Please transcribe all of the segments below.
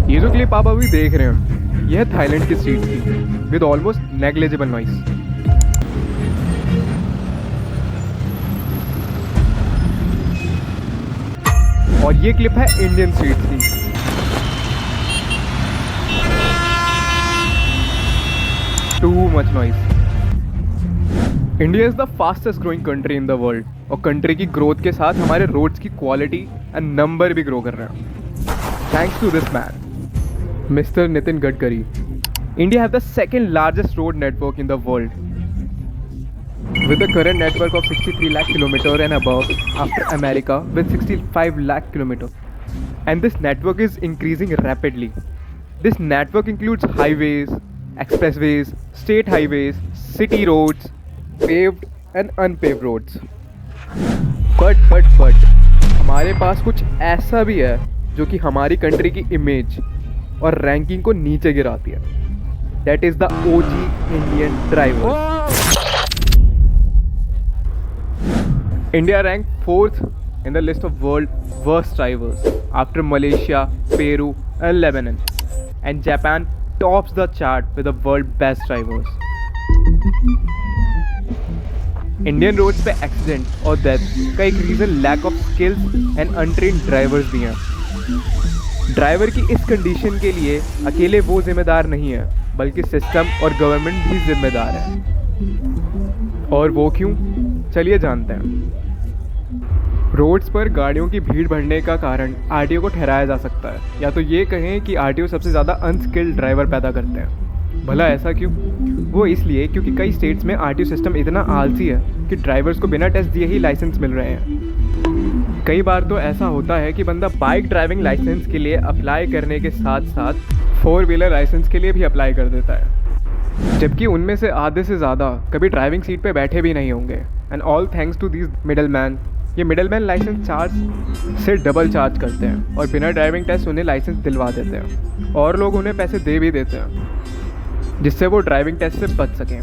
ये जो क्लिप आप अभी देख रहे हैं यह थाईलैंड की स्ट्रीट थी विद ऑलमोस्ट नेग्लिजिबल नॉइस। और ये क्लिप है इंडियन स्ट्रीट की। Too much noise. India is the fastest growing country in the world और कंट्री की ग्रोथ के साथ हमारे रोड्स की क्वालिटी एंड नंबर भी ग्रो कर रहे हैं thanks to this man Mr. Nitin Gadkari. India has the second largest road network in the world with a current network of 63 lakh kilometers and above after America with 65 lakh kilometers. And this network is increasing rapidly. This network includes highways, expressways, state highways, city roads, paved and unpaved roads. But हमारे पास कुछ ऐसा भी है जो कि हमारी country की image और रैंकिंग को नीचे गिराती है। That is the OG Indian driver. India rank 4th in the list of world worst drivers after Malaysia, Peru and Lebanon, and Japan tops the chart with the world best drivers. Indian roads पे accident और death का एक reason lack of skills and untrained drivers भी हैं। Driver की इस condition के लिए अकेले वो जिम्मेदार नहीं है बल्कि सिस्टम और गवर्नमेंट भी जिम्मेदार है। और वो क्यों, चलिए जानते हैं। रोड्स पर गाड़ियों की भीड़ बढ़ने का कारण आरटीओ को ठहराया जा सकता है, या तो ये कहें कि आरटीओ सबसे ज़्यादा अनस्किल्ड ड्राइवर पैदा करते हैं। भला ऐसा क्यों? वो इसलिए क्योंकि कई स्टेट्स में आरटीओ सिस्टम इतना आलसी है कि ड्राइवर्स को बिना टेस्ट दिए ही लाइसेंस मिल रहे हैं। कई बार तो ऐसा होता है कि बंदा बाइक ड्राइविंग लाइसेंस के लिए अप्लाई करने के साथ साथ 4-व्हीलर लाइसेंस के लिए भी अप्लाई कर देता है, जबकि उनमें से आधे से ज़्यादा कभी ड्राइविंग सीट पे बैठे भी नहीं होंगे। And all thanks to this middle man. ये मिडल मैन लाइसेंस चार्ज से डबल चार्ज करते हैं और बिना ड्राइविंग टेस्ट उन्हें लाइसेंस दिलवा देते हैं, और लोग उन्हें पैसे दे भी देते हैं जिससे वो ड्राइविंग टेस्ट से बच सकें।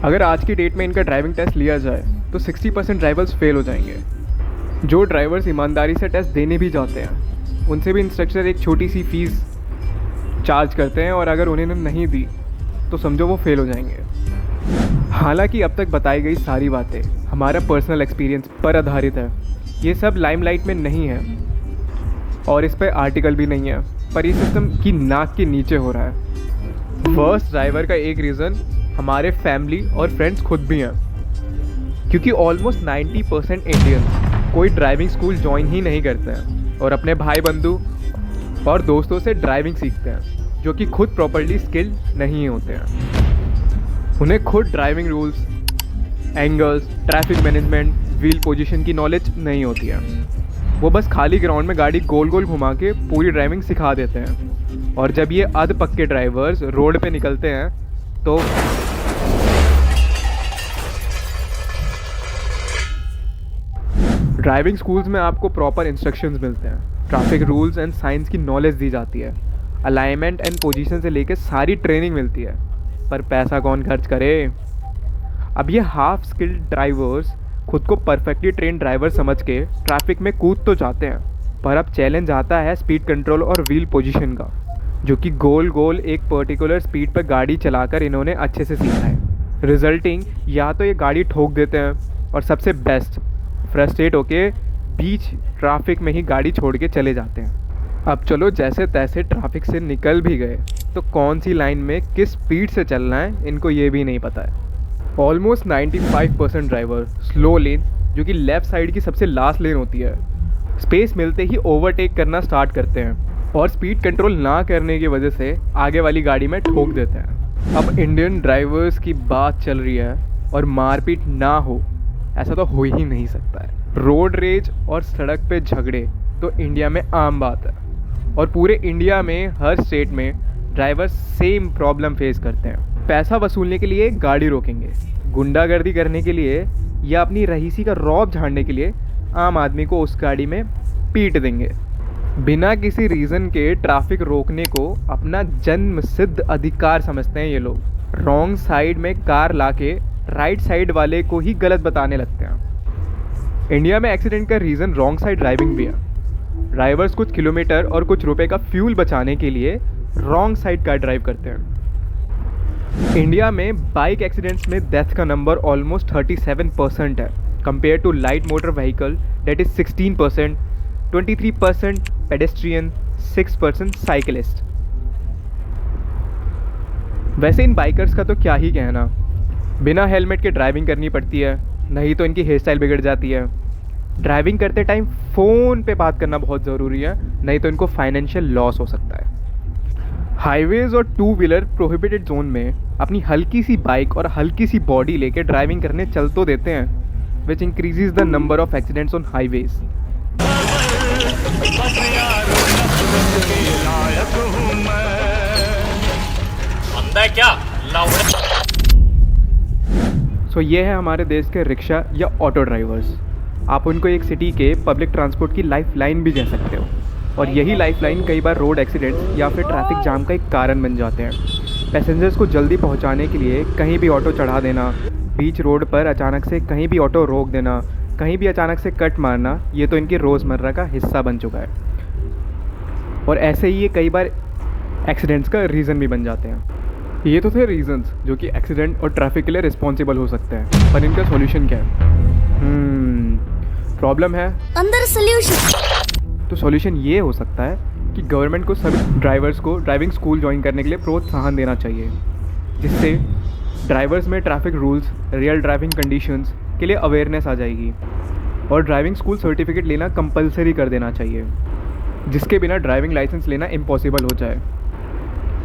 अगर आज की डेट में इनका ड्राइविंग टेस्ट लिया जाए तो 60% ड्राइवर्स फेल हो जाएंगे। जो ड्राइवर्स ईमानदारी से टेस्ट देने भी जाते हैं उनसे भी इंस्ट्रक्टर एक छोटी सी फीस चार्ज करते हैं, और अगर उन्हें नहीं दी तो समझो वो फेल हो जाएंगे। हालांकि अब तक बताई गई सारी बातें हमारा पर्सनल एक्सपीरियंस पर आधारित है। ये सब लाइमलाइट में नहीं है और इस पर आर्टिकल भी नहीं है, पर ये सिस्टम की नाक के नीचे हो रहा है। वर्स्ट ड्राइवर का एक रीज़न हमारे फैमिली और फ्रेंड्स खुद भी हैं, क्योंकि ऑलमोस्ट 90% इंडियंस कोई ड्राइविंग स्कूल ज्वाइन ही नहीं करते हैं और अपने भाई बंधु और दोस्तों से ड्राइविंग सीखते हैं, जो कि खुद प्रॉपर्ली स्किल्ड नहीं होते हैं। उन्हें खुद driving rules, angles, traffic management, wheel position की नॉलेज नहीं होती है। वो बस खाली ग्राउंड में गाड़ी गोल गोल घुमा के पूरी ड्राइविंग सिखा देते हैं, और जब ये अध पक्के ड्राइवर्स रोड पे निकलते हैं तो ड्राइविंग स्कूल्स में आपको प्रॉपर इंस्ट्रक्शंस मिलते हैं, ट्रैफिक रूल्स एंड साइंस की नॉलेज दी जाती है, अलाइनमेंट एंड पोजीशन से लेकर सारी ट्रेनिंग मिलती है, पर पैसा कौन खर्च करे? अब ये हाफ स्किल्ड ड्राइवर्स खुद को परफेक्टली ट्रेन ड्राइवर समझ के ट्रैफिक में कूद तो जाते हैं, पर अब चैलेंज आता है स्पीड कंट्रोल और व्हील पोजीशन का, जो कि गोल गोल एक पर्टिकुलर स्पीड पर गाड़ी चलाकर इन्होंने अच्छे से सीखा है। रिजल्टिंग या तो ये गाड़ी ठोक देते हैं, और सबसे बेस्ट फ्रस्ट्रेट होके बीच ट्रैफिक में ही गाड़ी छोड़ के चले जाते हैं। अब चलो जैसे तैसे ट्रैफिक से निकल भी गए तो कौन सी लाइन में किस स्पीड से चलना है इनको ये भी नहीं पता है। ऑलमोस्ट 95% ड्राइवर स्लो लेन, जो कि लेफ़्ट साइड की सबसे लास्ट लेन होती है, स्पेस मिलते ही ओवरटेक करना स्टार्ट करते हैं और स्पीड कंट्रोल ना करने की वजह से आगे वाली गाड़ी में ठोक देते हैं। अब इंडियन ड्राइवर्स की बात चल रही है और मारपीट ना हो ऐसा तो हो ही नहीं सकता है। रोड रेज और सड़क पे झगड़े तो इंडिया में आम बात है, और पूरे इंडिया में हर स्टेट में ड्राइवर सेम प्रॉब्लम फेस करते हैं। पैसा वसूलने के लिए गाड़ी रोकेंगे, गुंडागर्दी करने के लिए या अपनी रईसी का रौब झाड़ने के लिए आम आदमी को उस गाड़ी में पीट देंगे। बिना किसी रीज़न के ट्रैफिक रोकने को अपना जन्म सिद्ध अधिकार समझते हैं ये लोग। रॉन्ग साइड में कार लाके राइट साइड वाले को ही गलत बताने लगते हैं। इंडिया में एक्सीडेंट का रीज़न रॉन्ग साइड ड्राइविंग भी है। ड्राइवर्स कुछ किलोमीटर और कुछ रुपए का फ्यूल बचाने के लिए रॉन्ग साइड कार ड्राइव करते हैं। इंडिया में बाइक एक्सीडेंट्स में डेथ का नंबर ऑलमोस्ट 37% है, compare to light motor vehicle that is 16%, 23% pedestrian, 6% cyclist. वैसे इन बाइकर्स का तो क्या ही कहना, बिना हेलमेट के ड्राइविंग करनी पड़ती है, नहीं तो इनकी हेयर स्टाइल बिगड़ जाती है। ड्राइविंग करते टाइम फ़ोन पे बात करना बहुत ज़रूरी है, नहीं तो इनको फाइनेंशियल लॉस हो सकता है। हाईवेज़ और टू व्हीलर प्रोहिबिटेड जोन में अपनी हल्की सी बाइक और हल्की सी बॉडी लेके ड्राइविंग करने चल तो देते हैं, which increases the number of accidents on highways. So ये है हमारे देश के रिक्शा या ऑटो ड्राइवर्स। आप उनको एक सिटी के पब्लिक ट्रांसपोर्ट की लाइफ लाइन भी कह सकते हो, और यही लाइफ लाइन कई बार रोड एक्सीडेंट्स या फिर ट्रैफिक जाम का एक कारण बन जाते हैं। पैसेंजर्स को जल्दी पहुंचाने के लिए कहीं भी ऑटो चढ़ा देना, बीच रोड पर अचानक से कहीं भी ऑटो रोक देना, कहीं भी अचानक से कट मारना, ये तो इनकी रोज़मर्रा का हिस्सा बन चुका है। और ऐसे ही ये कई बार एक्सीडेंट्स का रीज़न भी बन जाते हैं। ये तो थे रीजंस जो कि एक्सीडेंट और ट्रैफिक के लिए रिस्पॉन्सिबल हो सकते हैं, पर इनका सॉल्यूशन क्या है? प्रॉब्लम है अंदर सॉल्यूशन। तो सॉल्यूशन ये हो सकता है कि गवर्नमेंट को सभी ड्राइवर्स को ड्राइविंग स्कूल ज्वाइन करने के लिए प्रोत्साहन देना चाहिए, जिससे ड्राइवर्स में traffic rules, real driving conditions के लिए अवेयरनेस आ जाएगी। और ड्राइविंग स्कूल सर्टिफिकेट लेना कंपलसरी कर देना चाहिए, जिसके बिना ड्राइविंग लाइसेंस लेना इम्पॉसिबल हो जाए।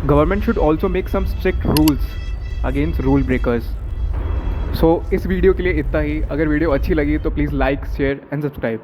Government should also make some strict rules against rule breakers. So इस वीडियो के लिए इतना ही। अगर वीडियो अच्छी लगी तो please like, share and subscribe.